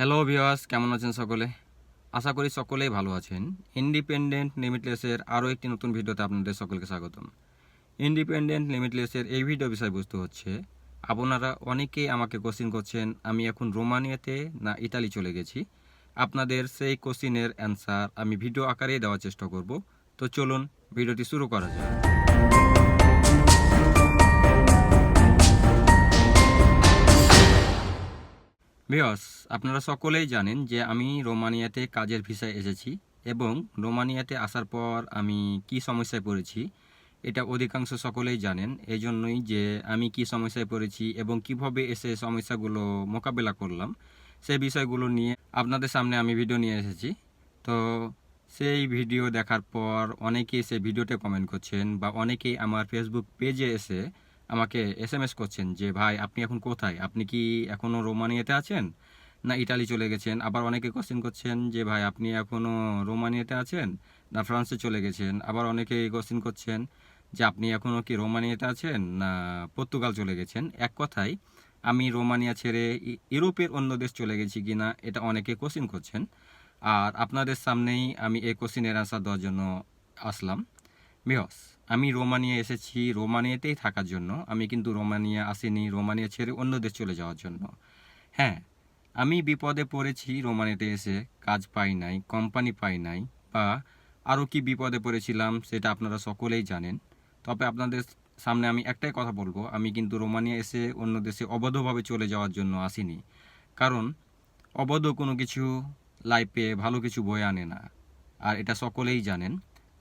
Hello viewers, কেমন আছেন সকলে? আশা করি সকলেই ভালো আছেন। ইন্ডিপেন্ডেন্ট লিমিটলেসের আরও একটি নতুন ভিডিওতে আপনাদের সকলকে স্বাগতম। ইন্ডিপেন্ডেন্ট লিমিটলেসের এই ভিডিও বিষয়বস্তু হচ্ছে, আপনারা অনেকেই আমাকে কোশ্চিন করছেন আমি এখন রোমানিয়াতে না ইতালি চলে গেছি। আপনাদের সেই কোশ্চিনের অ্যান্সার আমি ভিডিও আকারে দেওয়ার চেষ্টা করব। তো চলুন ভিডিওটি শুরু করা যাক। ভিউয়ার্স, আপনারা সকলেই জানেন যে আমি রোমানিয়াতে কাজের ভিসায় এসেছি এবং রোমানিয়াতে আসার পর আমি কি সমস্যায় পড়েছি এটা অধিকাংশ সকলেই জানেন। এই জন্যই যে আমি কি সমস্যায় পড়েছি এবং কিভাবে এসে সমস্যাগুলো মোকাবেলা করলাম সেই বিষয়গুলো নিয়ে আপনাদের সামনে আমি ভিডিও নিয়ে এসেছি। তো সেই ভিডিও দেখার পর অনেকেই সেই ভিডিওতে কমেন্ট করছেন বা অনেকেই আমার ফেসবুক পেজে এসে আমাকে এসএমএস করছেন যে ভাই আপনি এখন কোথায়, আপনি কি এখনও রোমানিয়াতে আছেন না ইতালি চলে গেছেন। আবার অনেকে কোশ্চেন করছেন যে ভাই আপনি এখনও রোমানিয়াতে আছেন না ফ্রান্সে চলে গেছেন। আবার অনেকে কোশ্চেন করছেন যে আপনি এখনও কি রোমানিয়াতে আছেন না পর্তুগাল চলে গেছেন। এক কথায় আমি রোমানিয়া ছেড়ে ইউরোপের অন্য দেশ চলে গেছি কিনা এটা অনেকে কোশ্চেন করছেন। আর আপনাদের সামনেই আমি এই কোশ্চেনের অ্যান্সার দেওয়ার জন্য আসলাম। বিহস আমি রোমানিয়া এসেছি রোমানিয়াতেই থাকার জন্য। আমি কিন্তু রোমানিয়া আসিনি রোমানিয়া ছেড়ে অন্য দেশ চলে যাওয়ার জন্য। হ্যাঁ, আমি বিপদে পড়েছি রোমানিয়াতে এসে, কাজ পাই নাই, কোম্পানি পাই নাই, বা আরও কি বিপদে পড়েছিলাম সেটা আপনারা সকলেই জানেন। তবে আপনাদের সামনে আমি একটাই কথা বলবো, আমি কিন্তু রোমানিয়া এসে অন্য দেশে অবৈধভাবে চলে যাওয়ার জন্য আসিনি। কারণ অবৈধ কোনো কিছু লাইফে ভালো কিছু বয়ে আনে না, আর এটা সকলেই জানেন।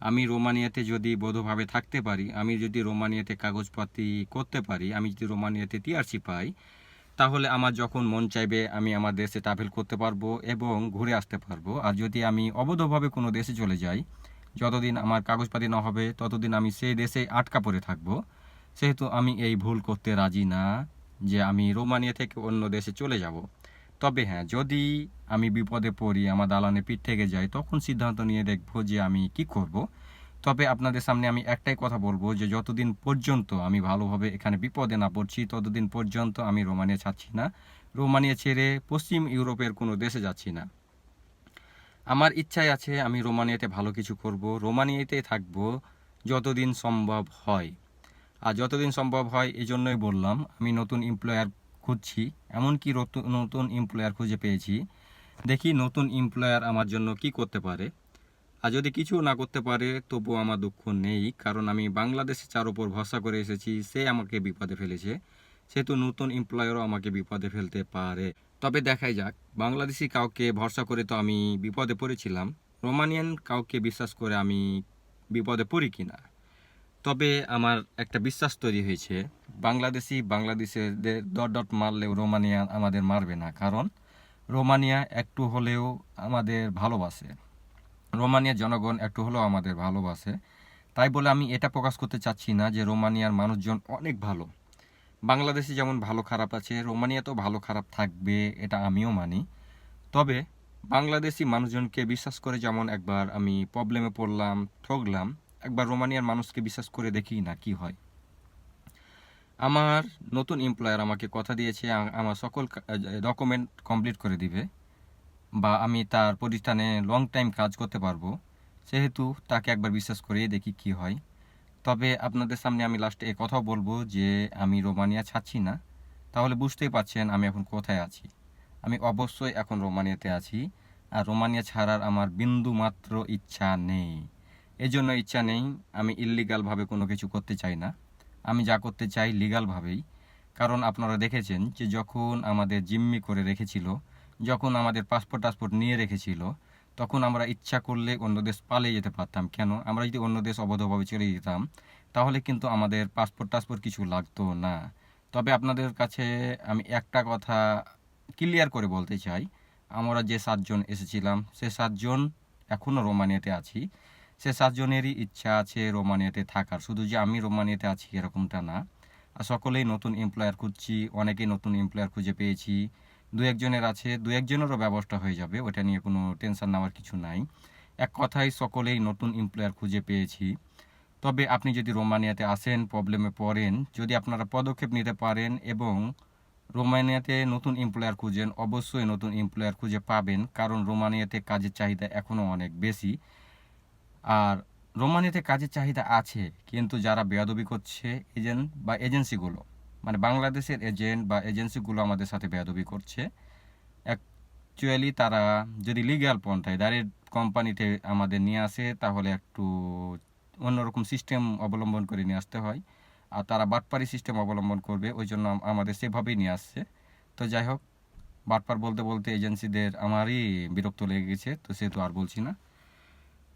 আমি রোমানিয়াতে যদি বৈধভাবে থাকতে পারি, আমি যদি রোমানিয়াতে কাগজপাতি করতে পারি, আমি যদি রোমানিয়াতে টিআরসি পাই, তাহলে আমার যখন মন চাইবে আমি আমার দেশে ট্রাভেল করতে পারবো এবং ঘুরে আসতে পারবো। আর যদি আমি অবৈধভাবে কোনো দেশে চলে যাই, যতদিন আমার কাগজপাতি না হবে ততদিন আমি সেই দেশে আটকা পড়ে থাকবো। সেহেতু আমি এই ভুল করতে রাজি না যে আমি রোমানিয়া থেকে অন্য দেশে চলে যাব। তবে হ্যাঁ, যদি আমি বিপদে পড়ি, আমার দালানে পিঠ থেকে যায়, তখন সিদ্ধান্ত নিয়ে দেখবো যে আমি কি করব। তবে আপনাদের সামনে আমি একটাই কথা বলবো যে যতদিন পর্যন্ত আমি ভালোভাবে এখানে বিপদে না পড়ছি ততদিন পর্যন্ত আমি রোমানিয়া ছাড়ছি না। রোমানিয়া ছেড়ে পশ্চিম ইউরোপের কোনো দেশে যাচ্ছি না। আমার ইচ্ছাই আছে আমি রোমানিয়াতে ভালো কিছু করব, রোমানিয়াতে থাকবো যতদিন সম্ভব হয়। আর যতদিন সম্ভব হয় এই জন্যই বললাম আমি নতুন এমপ্লয়ার খুঁজছি। এমনকি নতুন এমপ্লয়ার খুঁজে পেয়েছি। দেখি নতুন এমপ্লয়ার আমার জন্য কি করতে পারে। আর যদি কিছু না করতে পারে তবুও আমার দুঃখ নেই, কারণ আমি বাংলাদেশে যার উপর ভরসা করে এসেছি সে আমাকে বিপদে ফেলেছে। সেহেতু নতুন এমপ্লয়ারও আমাকে বিপদে ফেলতে পারে। তবে দেখাই যাক, বাংলাদেশি কাউকে ভরসা করে তো আমি বিপদে পড়েছিলাম, রোমানিয়ান কাউকে বিশ্বাস করে আমি বিপদে পড়ি কিনা। তবে আমার একটা বিশ্বাস তৈরি হয়েছে, বাংলাদেশের ডট ডট মারলেও রোমানিয়া আমাদের মারবে না। কারণ রোমানিয়া একটু হলেও আমাদের ভালোবাসে, রোমানিয়ার জনগণ একটু হলেও আমাদের ভালোবাসে। তাই বলে আমি এটা প্রকাশ করতে চাচ্ছি না যে রোমানিয়ার মানুষজন অনেক ভালো। বাংলাদেশে যেমন ভালো খারাপ আছে, রোমানিয়াতেও ভালো খারাপ থাকবে, এটা আমিও মানি। তবে বাংলাদেশি মানুষজনকে বিশ্বাস করে যেমন একবার আমি প্রবলেমে পড়লাম, ঠকলাম, একবার রোমানিয়ার মানুষকে বিশ্বাস করে দেখি না কি হয়। আমার নতুন এমপ্লয়ার আমাকে কথা দিয়েছে আমার সকল ডকুমেন্ট কমপ্লিট করে দিবে বা আমি তার প্রতিষ্ঠানে লং টাইম কাজ করতে পারবো। সেহেতু তাকে একবার বিশ্বাস করিয়ে দেখি কি হয়। তবে আপনাদের সামনে আমি লাস্টে এ কথাও বলবো যে আমি রোমানিয়া ছাড়ছি না। তাহলে বুঝতেই পারছেন আমি এখন কোথায় আছি। আমি অবশ্যই এখন রোমানিয়াতে আছি। আর রোমানিয়া ছাড়ার আমার বিন্দু মাত্র ইচ্ছা নেই। এজন্য ইচ্ছা নেই, আমি ইল্লিগালভাবে কোনো কিছু করতে চাই না। আমি যা করতে চাই লিগালভাবেই। কারণ আপনারা দেখেছেন যে যখন আমাদের জিম্মি করে রেখেছিল, যখন আমাদের পাসপোর্ট নিয়ে রেখেছিল, তখন আমরা ইচ্ছা করলে অন্য দেশ পালিয়ে যেতে পারতাম। কেন? আমরা যদি অন্য দেশ অবৈধভাবে চলে যেতাম তাহলে কিন্তু আমাদের পাসপোর্ট কিছু লাগতো না। তবে আপনাদের কাছে আমি একটা কথা ক্লিয়ার করে বলতে চাই, আমরা যে 7 জন এসেছিলাম সে 7 জন এখনও রোমানিয়াতে আছি। সে 7 জনেরই ইচ্ছা আছে রোমানিয়াতে থাকার, শুধু যে আমি রোমানিয়াতে আছি এরকমটা না। আর সকলেই নতুন এমপ্লয়ার খুঁজছি, অনেকেই নতুন এমপ্লয়ার খুঁজে পেয়েছি। দু একজনের আছে, দু একজনেরও ব্যবস্থা হয়ে যাবে, ওটা নিয়ে কোনো টেনশন নেওয়ার কিছু নাই। এক কথায় সকলেই নতুন এমপ্লয়ার খুঁজে পেয়েছি। তবে আপনি যদি রোমানিয়াতে আসেন, প্রবলেমে পড়েন, যদি আপনারা পদক্ষেপ নিতে পারেন এবং রোমানিয়াতে নতুন এমপ্লয়ার খুঁজেন, অবশ্যই নতুন এমপ্লয়ার খুঁজে পাবেন, কারণ রোমানিয়াতে কাজের চাহিদা এখনও অনেক বেশি। আর রোমানিয়াতে কাজের চাহিদা আছে, কিন্তু যারা বেয়াদবি করছে এজেন্ট বা এজেন্সিগুলো, মানে বাংলাদেশের এজেন্ট বা এজেন্সিগুলো আমাদের সাথে বেয়াদবি করছে। অ্যাকচুয়ালি তারা যদি লিগ্যাল পন্থায় ডাইরেক্ট কোম্পানিতে আমাদের নিয়ে আসে, তাহলে একটু অন্যরকম সিস্টেম অবলম্বন করে নিয়ে আসতে হয়। আর তারা বাটপারি সিস্টেম অবলম্বন করবে, ওই জন্য আমাদের সেভাবেই নিয়ে আসছে। তো যাই হোক, বাটপার বলতে বলতে এজেন্সিদের আমারই বিরক্ত লেগে গেছে, তো সেহেতু আর বলছি না।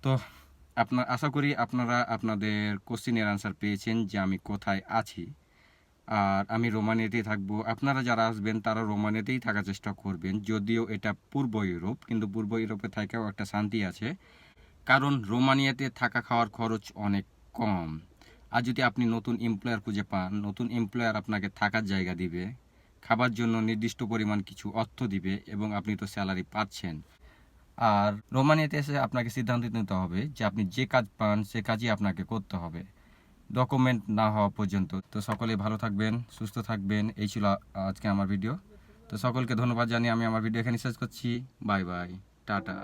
তো আশা করি আপনারা আপনাদের কোশ্চিনের আনসার পেয়েছেন যে আমি কোথায় আছি। আর আমি রোমানিয়াতেই থাকবো। আপনারা যারা আসবেন তারা রোমানিয়াতেই থাকার চেষ্টা করবেন, যদিও এটা পূর্ব ইউরোপ, কিন্তু পূর্ব ইউরোপে থাকাও একটা শান্তি আছে, কারণ রোমানিয়াতে থাকা খাওয়ার খরচ অনেক কম। আর যদি আপনি নতুন এমপ্লয়ার খুঁজে পান, নতুন এমপ্লয়ার আপনাকে থাকার জায়গা দিবে, খাবার জন্য নির্দিষ্ট পরিমাণ কিছু অর্থ দিবে, এবং আপনি তো স্যালারি পাচ্ছেন। আর রোমানিয়াতে এসে আপনাকে সিদ্ধান্ত নিতে হবে যে আপনি যে কাজ পান সে কাজই আপনাকে করতে হবে, ডকুমেন্ট না হওয়া পর্যন্ত। তো সকলে ভালো থাকবেন, সুস্থ থাকবেন। এই ছিল আজকে আমার ভিডিও। তো সকলকে ধন্যবাদ জানিয়ে আমি আমার ভিডিও এখানে শেষ করছি। Bye bye, tata.